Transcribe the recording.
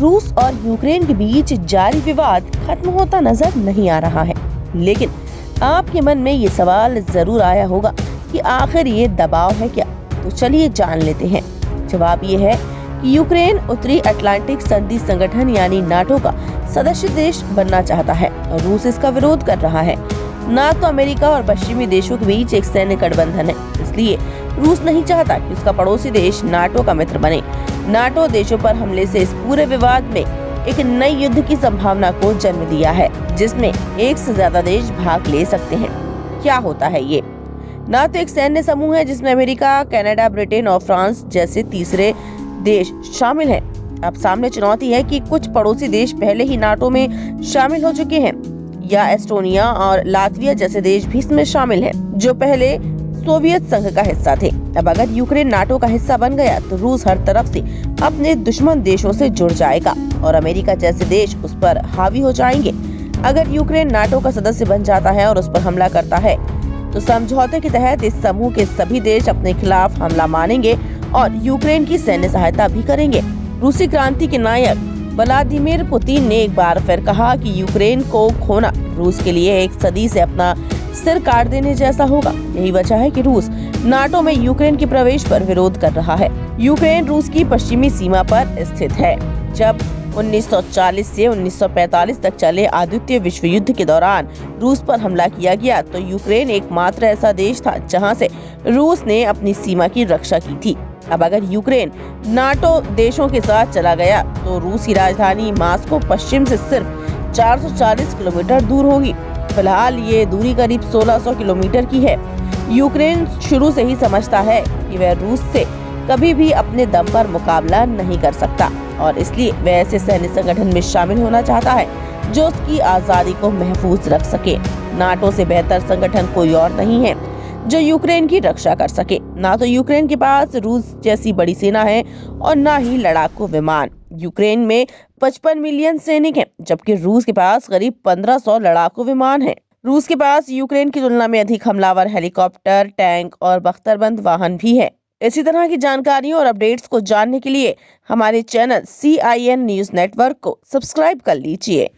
रूस और यूक्रेन के बीच जारी विवाद खत्म होता नजर नहीं आ रहा है, लेकिन आपके मन में ये सवाल जरूर आया होगा कि आखिर ये दबाव है क्या? तो चलिए जान लेते हैं। जवाब ये है कि यूक्रेन उत्तरी अटलांटिक संधि संगठन यानी नाटो का सदस्य देश बनना चाहता है और रूस इसका विरोध कर रहा है। नाटो अमेरिका और पश्चिमी देशों के बीच एक सैन्य गठबंधन है, इसलिए रूस नहीं चाहता कि उसका पड़ोसी देश नाटो का मित्र बने। नाटो देशों पर हमले से इस पूरे विवाद में एक नई युद्ध की संभावना को जन्म दिया है, जिसमें एक से ज्यादा देश भाग ले सकते हैं। क्या होता है ये? नाटो एक सैन्य समूह है जिसमें अमेरिका, कनाडा, ब्रिटेन और फ्रांस जैसे तीसरे देश शामिल हैं। अब सामने चुनौती है कि कुछ पड़ोसी देश पहले ही नाटो में शामिल हो चुके हैं, या एस्टोनिया और लातविया जैसे देश भी इसमें शामिल हैं, जो पहले सोवियत संघ का हिस्सा थे। अब अगर यूक्रेन नाटो का हिस्सा बन गया तो रूस हर तरफ से अपने दुश्मन देशों से जुड़ जाएगा और अमेरिका जैसे देश उस पर हावी हो जाएंगे। अगर यूक्रेन नाटो का सदस्य बन जाता है और उस पर हमला करता है तो समझौते के तहत इस समूह के सभी देश अपने खिलाफ हमला मानेंगे और यूक्रेन की सैन्य सहायता भी करेंगे। रूसी क्रांति के नायक व्लादिमीर पुतिन ने एक बार फिर कहा कि यूक्रेन को खोना रूस के लिए एक सदी से अपना सिर काट देने जैसा होगा। यही वजह है कि रूस नाटो में यूक्रेन के प्रवेश पर विरोध कर रहा है। यूक्रेन रूस की पश्चिमी सीमा पर स्थित है। जब 1940 से 1945 तक चले द्वितीय विश्व युद्ध के दौरान रूस पर हमला किया गया तो यूक्रेन एकमात्र ऐसा देश था जहां से रूस ने अपनी सीमा की रक्षा की थी। अब अगर यूक्रेन नाटो देशों के साथ चला गया तो रूस की राजधानी मॉस्को पश्चिम से सिर्फ 440 किलोमीटर दूर होगी। फिलहाल ये दूरी करीब 1600 किलोमीटर की है। यूक्रेन शुरू से ही समझता है कि वह रूस से कभी भी अपने दम पर मुकाबला नहीं कर सकता और इसलिए वह ऐसे सैन्य संगठन में शामिल होना चाहता है जो उसकी आजादी को महफूज रख सके। नाटो से बेहतर संगठन कोई और नहीं है जो यूक्रेन की रक्षा कर सके। ना तो यूक्रेन के पास रूस जैसी बड़ी सेना है और ना ही लड़ाकू विमान। यूक्रेन में 55 मिलियन सैनिक हैं, जबकि रूस के पास करीब 1500 लड़ाकू विमान हैं। रूस के पास यूक्रेन की तुलना में अधिक हमलावर हेलीकॉप्टर, टैंक और बख्तरबंद वाहन भी है। इसी तरह की जानकारियों और अपडेट्स को जानने के लिए हमारे चैनल CIN न्यूज नेटवर्क को सब्सक्राइब कर लीजिए।